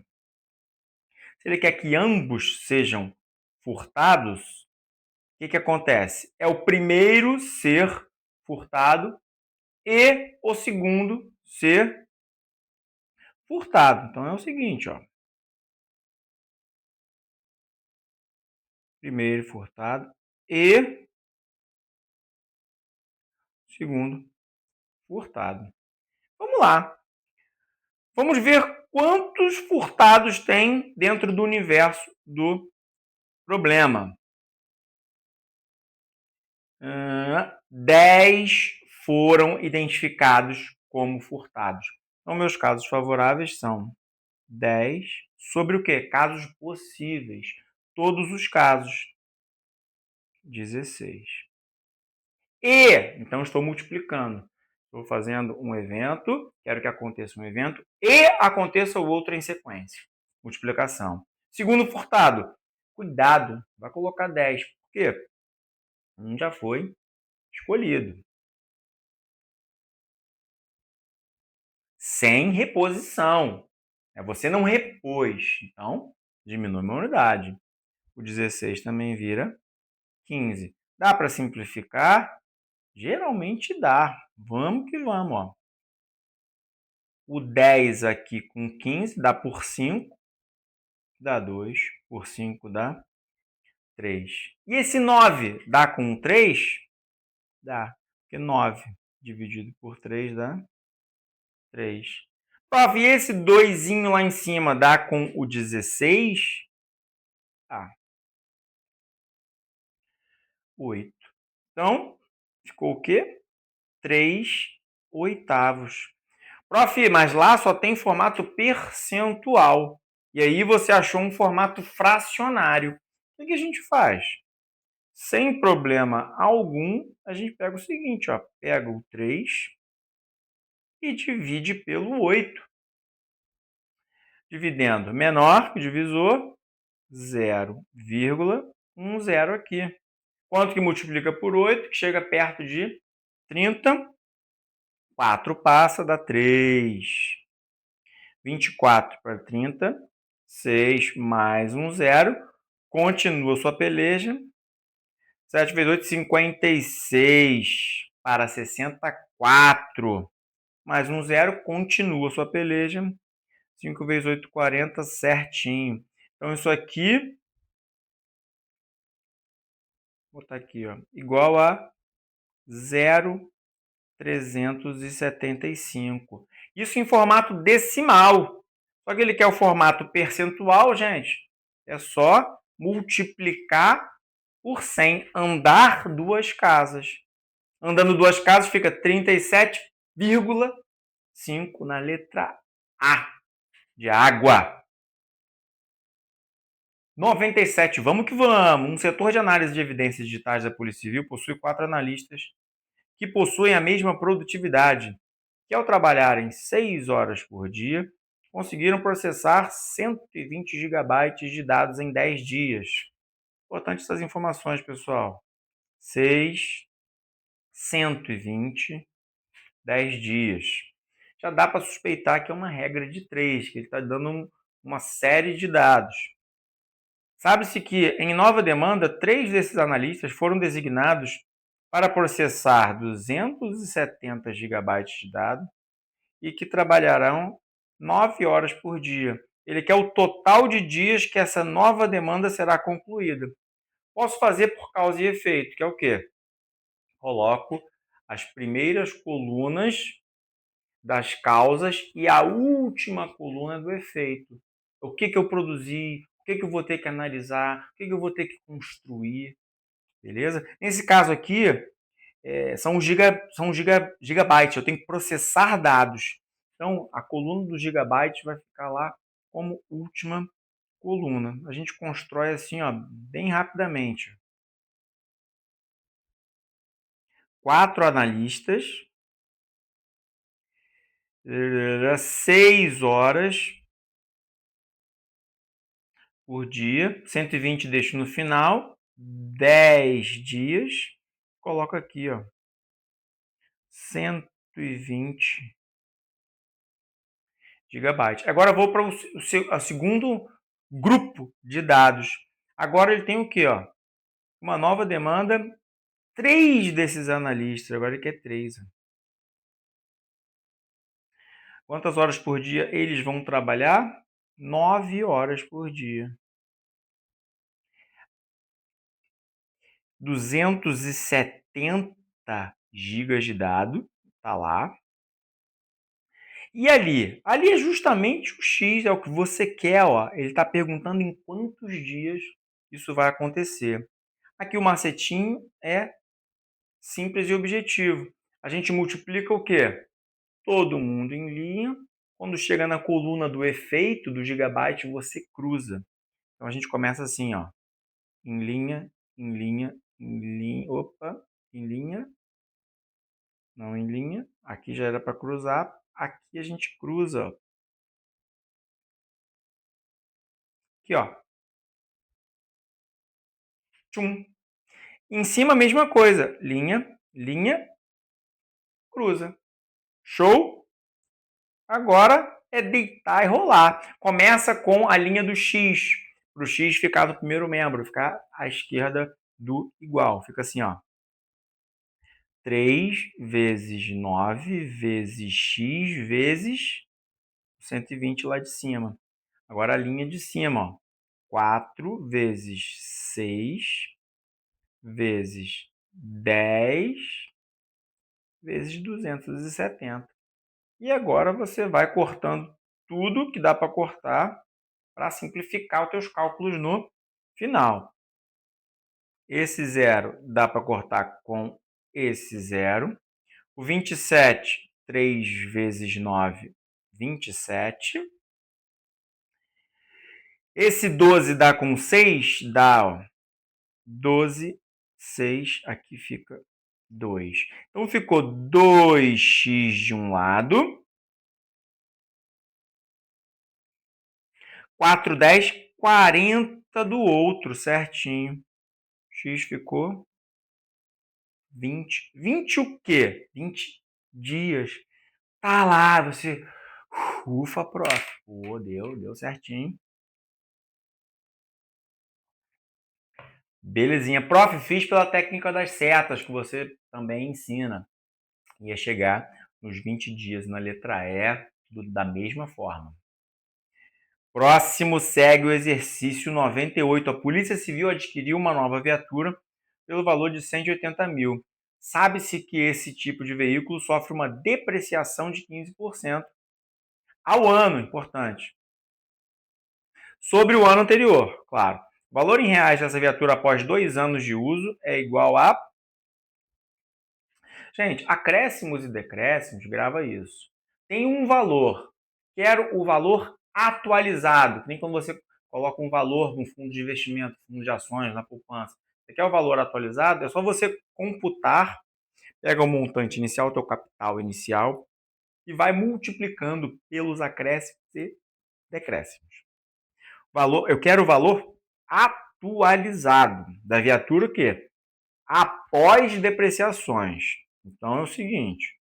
Se ele quer que ambos sejam furtados, o que acontece? É o primeiro ser furtado e o segundo ser furtado. Então é o seguinte, ó. Primeiro furtado e segundo furtado. Vamos lá. Vamos ver quantos furtados tem dentro do universo do problema. 10 foram identificados como furtados. Então, meus casos favoráveis são 10 sobre o quê? Casos possíveis. Todos os casos. 16. Então estou multiplicando. Estou fazendo um evento, quero que aconteça um evento e aconteça o outro em sequência. Multiplicação. Segundo furtado, cuidado, vai colocar 10. Por quê? Um já foi escolhido. Sem reposição. Você não repôs. Então, diminui uma unidade. O 16 também vira 15. Dá para simplificar? Geralmente dá. Vamos que vamos. Ó. O 10 aqui com 15 dá por 5. dá 2, por 5 dá 3. E esse 9 dá com 3? Dá, porque 9 dividido por 3 dá 3. Prof, e esse 2 lá em cima dá com o 16? Ah, 8. Então, ficou o quê? 3 oitavos. Prof, mas lá só tem formato percentual. E aí você achou um formato fracionário. O que a gente faz? Sem problema algum, a gente pega o seguinte, ó, pega o 3 e divide pelo 8. Dividendo menor que o divisor, 0,10 aqui. Quanto que multiplica por 8, que chega perto de 30? 4 passa, dá 3. 24 para 30, 6 mais um 0. Continua sua peleja. 7 vezes 8, 56 para 64. Mais um 0, continua sua peleja. 5 vezes 8, 40, certinho. Então, isso aqui, vou botar aqui, ó, igual a 0,375. Isso em formato decimal. Só que ele quer o formato percentual, gente. É só multiplicar por 100, andar duas casas. Andando duas casas fica 37,5 na letra A, de água. 97, vamos que vamos. Um setor de análise de evidências digitais da Polícia Civil possui 4 analistas que possuem a mesma produtividade, que ao trabalharem 6 horas por dia, conseguiram processar 120 gigabytes de dados em 10 dias. Importante essas informações, pessoal. 6, 120, 10 dias. Já dá para suspeitar que é uma regra de 3, que ele está dando uma série de dados. Sabe-se que, em nova demanda, 3 desses analistas foram designados para processar 270 gigabytes de dados e que trabalharão 9 horas por dia. Ele quer o total de dias que essa nova demanda será concluída. Posso fazer por causa e efeito, que é o quê? Coloco as primeiras colunas das causas e a última coluna do efeito. O que eu produzi, o que eu vou ter que analisar, o que eu vou ter que construir, beleza? Nesse caso aqui, são gigabytes, eu tenho que processar dados. Então, a coluna do gigabyte vai ficar lá como última coluna. A gente constrói assim, ó, bem rapidamente. 4 analistas, 6 horas por dia, 120 deixo no final, 10 dias, coloco aqui, ó, 120 gigabytes. Agora vou para o segundo grupo de dados. Agora ele tem o quê? Ó? Uma nova demanda, 3 desses analistas, agora ele quer 3. Quantas horas por dia eles vão trabalhar? 9 horas por dia. 270 gigas de dado, tá lá. E ali? Ali é justamente o X, é o que você quer, ó. Ele está perguntando em quantos dias isso vai acontecer. Aqui o macetinho é simples e objetivo. A gente multiplica o quê? Todo mundo em linha. Quando chega na coluna do efeito do gigabyte, você cruza. Então a gente começa assim, ó. Em linha, em linha, em linha. Opa, em linha. Não em linha. Aqui já era para cruzar. Aqui a gente cruza, ó. Aqui, ó. Tchum. Em cima, a mesma coisa. Linha, linha, cruza. Show? Agora é deitar e rolar. Começa com a linha do X, para o X ficar no primeiro membro, ficar à esquerda do igual. Fica assim, ó. 3 vezes 9 vezes X vezes 120 lá de cima. Agora a linha de cima, ó. 4 vezes 6 vezes 10 vezes 270. E agora você vai cortando tudo que dá para cortar para simplificar os teus cálculos no final. Esse zero dá para cortar com esse zero. O 27, 3 vezes 9, 27. Esse 12 dá com 6, dá, ó, 12, 6, aqui fica 2. Então ficou 2x de um lado, 4, 10, 40 do outro, certinho. X ficou 20. 20 o quê? 20 dias. Tá lá, você... Ufa, prof. Pô, deu certinho. Belezinha. Prof, fiz pela técnica das setas, que você também ensina. Ia chegar nos 20 dias na letra E, da mesma forma. Próximo segue o exercício 98. A Polícia Civil adquiriu uma nova viatura pelo valor de 180 mil. Sabe-se que esse tipo de veículo sofre uma depreciação de 15% ao ano, importante, sobre o ano anterior, claro. O valor em reais dessa viatura após 2 anos de uso é igual a... Gente, acréscimos e decréscimos, grava isso. Tem um valor. Quero o valor atualizado. Nem quando você coloca um valor no fundo de investimento, fundo de ações, na poupança. Você quer o valor atualizado? É só você computar, pega o montante inicial, o teu capital inicial, e vai multiplicando pelos acréscimos e decréscimos. Eu quero o valor atualizado da viatura, o quê? Após depreciações. Então é o seguinte.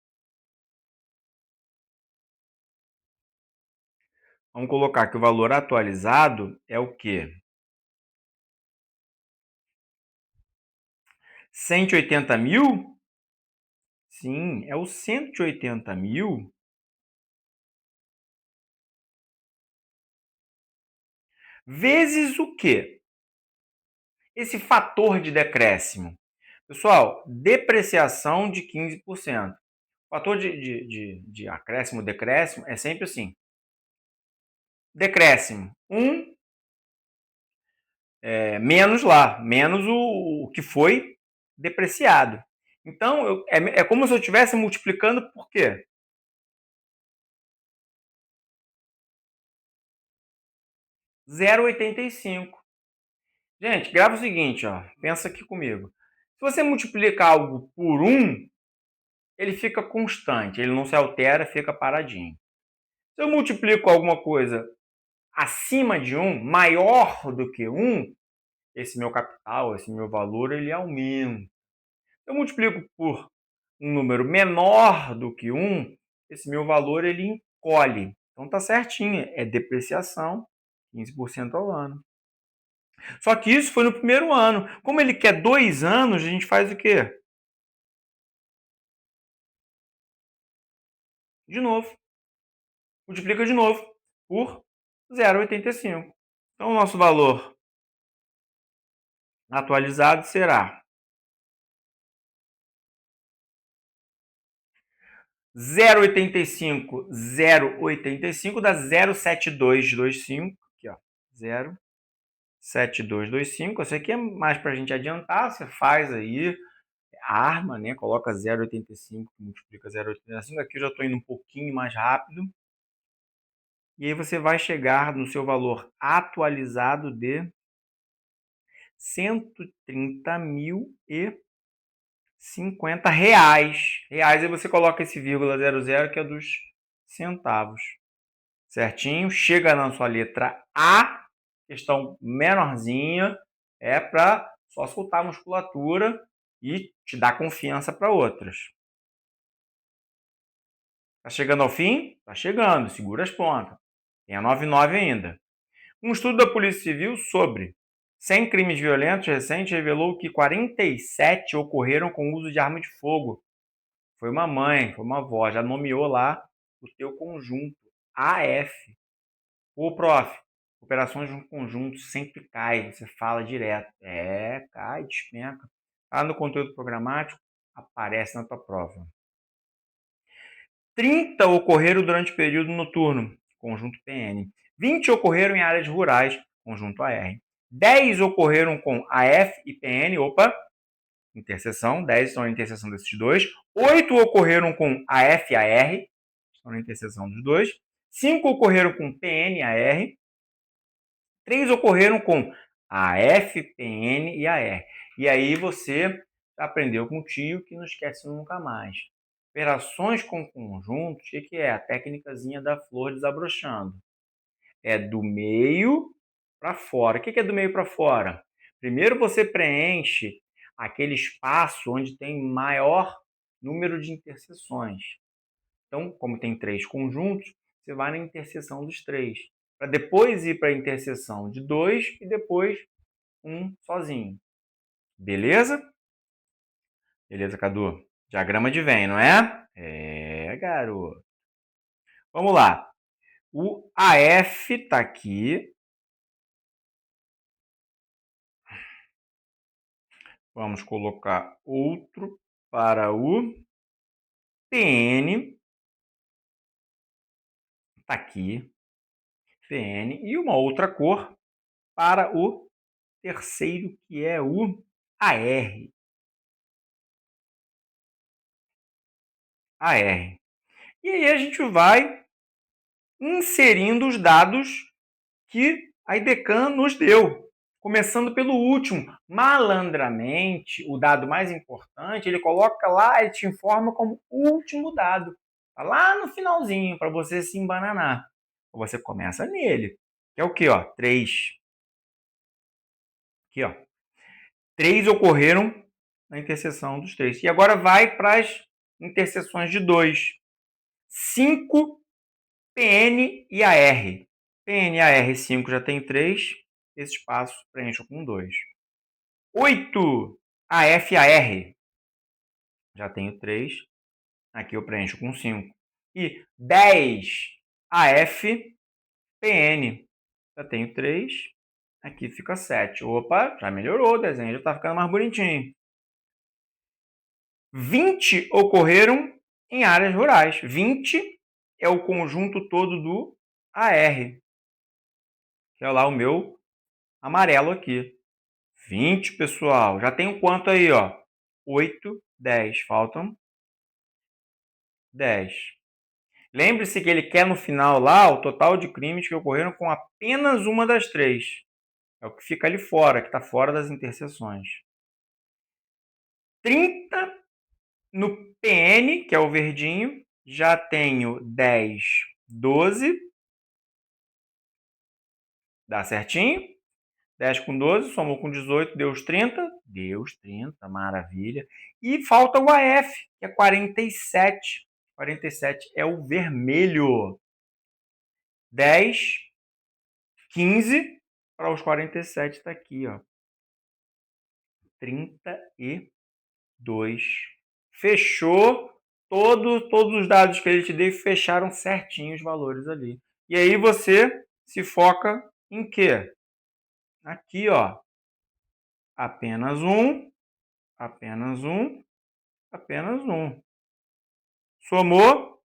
Vamos colocar que o valor atualizado é o quê? 180 mil? Sim, é o 180 mil vezes o quê? Esse fator de decréscimo. Pessoal, depreciação de 15%. O fator de acréscimo, decréscimo é sempre assim. Decréscimo, 1 menos lá, menos o que foi depreciado. Então, é como se eu estivesse multiplicando por quê? 0,85. Gente, grava o seguinte, ó, pensa aqui comigo. Se você multiplicar algo por 1, ele fica constante, ele não se altera, fica paradinho. Se eu multiplico alguma coisa acima de 1, maior do que 1, esse meu capital, esse meu valor, ele aumenta. Se eu multiplico por um número menor do que 1, esse meu valor ele encolhe. Então tá certinho, é depreciação, 15% ao ano. Só que isso foi no primeiro ano. Como ele quer 2 anos, a gente faz o quê? De novo. Multiplica de novo por 0,85. Então o nosso valor atualizado será 0,85, 0,85 dá 0,7225. Aqui, ó. 0,7225. Esse aqui é mais para a gente adiantar. Você faz aí, arma, né? Coloca 0,85, multiplica 0,85. Aqui eu já estou indo um pouquinho mais rápido. E aí você vai chegar no seu valor atualizado de 130.050 reais. Aí você coloca esse vírgula 00 que é dos centavos. Certinho? Chega na sua letra A, questão menorzinha, é para só soltar a musculatura e te dar confiança para outras. Tá chegando ao fim? Tá chegando, segura as pontas. Tem a 99 ainda. Um estudo da Polícia Civil sobre 100 crimes violentos recente revelou que 47 ocorreram com uso de arma de fogo. Foi uma mãe, foi uma avó, já nomeou lá o teu conjunto, AF. Ô, prof, Operações de um conjunto sempre cai, você fala direto. Cai, despenca. Tá no conteúdo programático, aparece na tua prova. 30 ocorreram durante o período noturno, conjunto PN. 20 ocorreram em áreas rurais, conjunto AR. 10 ocorreram com AF e PN, interseção, 10 estão na interseção desses dois. 8 ocorreram com AF e AR, estão na interseção dos dois. 5 ocorreram com PN e AR. 3 ocorreram com AF, PN e AR. E aí você aprendeu com o tio que não esquece nunca mais. Operações com conjuntos, o que é? A técnicazinha da flor desabrochando. É do meio para fora. O que é do meio para fora? Primeiro você preenche aquele espaço onde tem maior número de interseções. Então, como tem 3 conjuntos, você vai na interseção dos 3. Para depois ir para a interseção de 2 e depois um sozinho. Beleza? Beleza, Cadu? Diagrama de Venn, não é? Garoto. Vamos lá. O AF está aqui. Vamos colocar outro para o PN. Está aqui. PN. E uma outra cor para o terceiro, que é o AR. AR. E aí a gente vai inserindo os dados que a IDECAN nos deu. Começando pelo último. Malandramente, o dado mais importante, ele coloca lá, ele te informa como último dado. Tá lá no finalzinho, para você se embananar. Você começa nele. Que é o quê? 3. Aqui, 3 ocorreram na interseção dos 3. E agora vai para as interseções de 2. 5 PN e AR. PN e AR, 5 já tem 3. Esse espaço preencho com 2. 8 AF e AR. Já tenho 3. Aqui eu preencho com 5. E 10 AF PN. Já tenho 3. Aqui fica 7. Opa, já melhorou o desenho, já está ficando mais bonitinho. 20 ocorreram em áreas rurais. 20 é o conjunto todo do AR. Que é lá o meu amarelo aqui. 20, pessoal. Já tenho quanto aí, 8, 10. Faltam 10. Lembre-se que ele quer no final lá o total de crimes que ocorreram com apenas uma das 3. É o que fica ali fora, que está fora das interseções. 30 no PN, que é o verdinho. Já tenho 10, 12. Dá certinho? 10 com 12, somou com 18, deu os 30. Deu os 30, maravilha. E falta o AF, que é 47. 47 é o vermelho. 10, 15 para os 47 está aqui, 32. Fechou. Todos os dados que ele te deu fecharam certinho os valores ali. E aí você se foca em quê? Aqui, apenas um, apenas um, apenas um. Somou.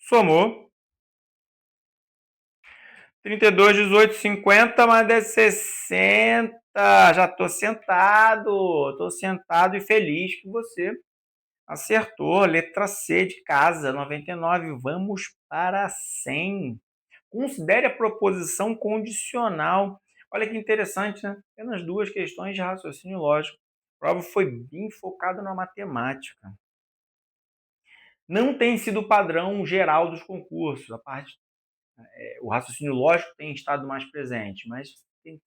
Somou. 32, 18, 50, mais é 60. Já estou sentado. Estou sentado e feliz que você acertou. Letra C de casa, 99. Vamos para 100. Considere a proposição condicional. Olha que interessante, né? Apenas 2 questões de raciocínio lógico. A prova foi bem focada na matemática. Não tem sido o padrão geral dos concursos. O raciocínio lógico tem estado mais presente, mas tem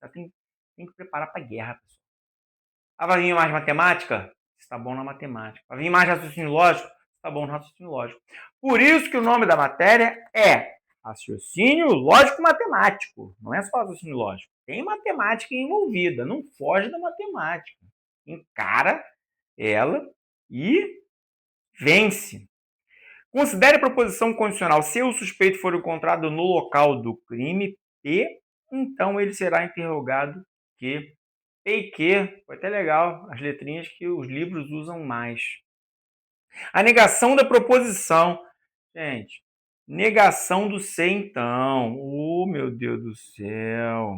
que preparar para a guerra, pessoal. Vai vir mais matemática? Está bom na matemática. Vai vir mais raciocínio lógico? Está bom no raciocínio lógico. Por isso que o nome da matéria é raciocínio lógico matemático. Não é só raciocínio lógico. Tem matemática envolvida. Não foge da matemática. Encara ela e vence. Considere a proposição condicional. Se o suspeito for encontrado no local do crime, P, então ele será interrogado Q. P e Q, foi até legal, as letrinhas que os livros usam mais. A negação da proposição. Gente, negação do C, então. Oh, meu Deus do céu.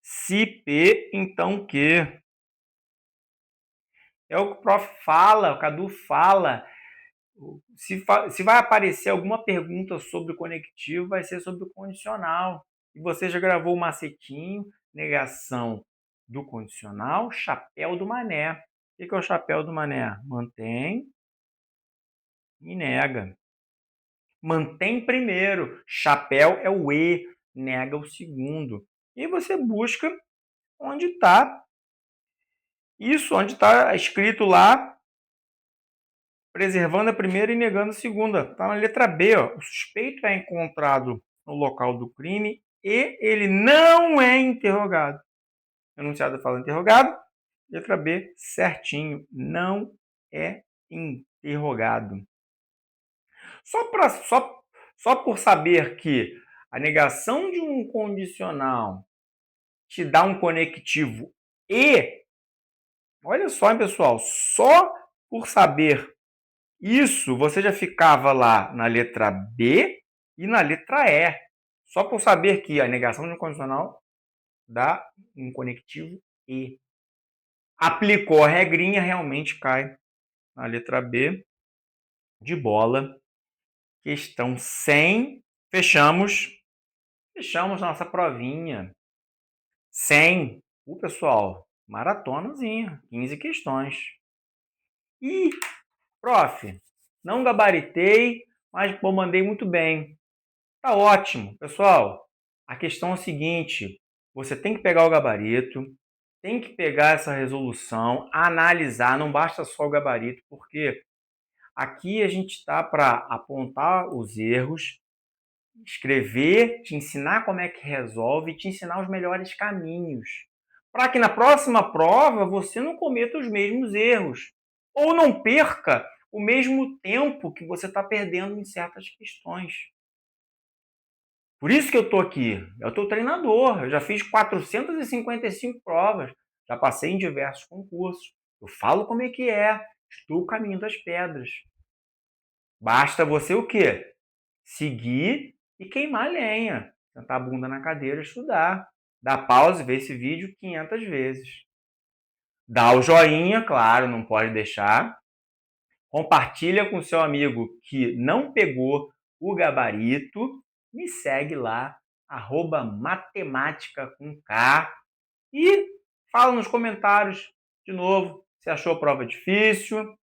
Se P, então Q. É o que o prof fala, o Cadu fala. Se vai aparecer alguma pergunta sobre o conectivo, vai ser sobre o condicional. E você já gravou o macetinho, negação do condicional, chapéu do mané. O que é o chapéu do mané? Mantém e nega. Mantém primeiro, chapéu é o E, nega o segundo. E você busca onde está isso, onde está escrito lá, preservando a primeira e negando a segunda. Está na letra B. Ó. O suspeito é encontrado no local do crime e ele não é interrogado. Enunciado fala interrogado. Letra B, certinho. Não é interrogado. Só por saber que a negação de um condicional te dá um conectivo e, olha só, hein, pessoal, só por saber isso, você já ficava lá na letra B e na letra E. Só por saber que a negação de um condicional dá um conectivo E. Aplicou a regrinha, realmente cai na letra B de bola. Questão 100. Fechamos nossa provinha. 100. Pessoal, maratonazinha, 15 questões. E, prof, não gabaritei, mas mandei muito bem. Tá ótimo. Pessoal, a questão é a seguinte, você tem que pegar o gabarito, tem que pegar essa resolução, analisar, não basta só o gabarito, porque aqui a gente está para apontar os erros, escrever, te ensinar como é que resolve e te ensinar os melhores caminhos. Para que na próxima prova você não cometa os mesmos erros. Ou não perca o mesmo tempo que você está perdendo em certas questões. Por isso que eu estou aqui. Eu estou treinador. Eu já fiz 455 provas. Já passei em diversos concursos. Eu falo como é que é. Estou o caminho das pedras. Basta você o quê? Seguir e queimar a lenha. Sentar a bunda na cadeira e estudar. Dá pausa e ver esse vídeo 500 vezes. Dá o joinha, claro, não pode deixar. Compartilha com seu amigo que não pegou o gabarito. Me segue lá, @matemática com K. E fala nos comentários, de novo, se achou a prova difícil,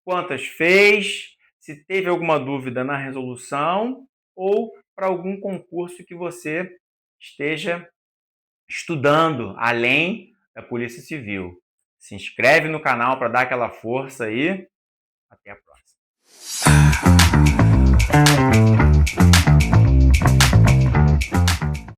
quantas fez, se teve alguma dúvida na resolução ou para algum concurso que você esteja estudando além da Polícia Civil. Se inscreve no canal para dar aquela força aí. Até a próxima.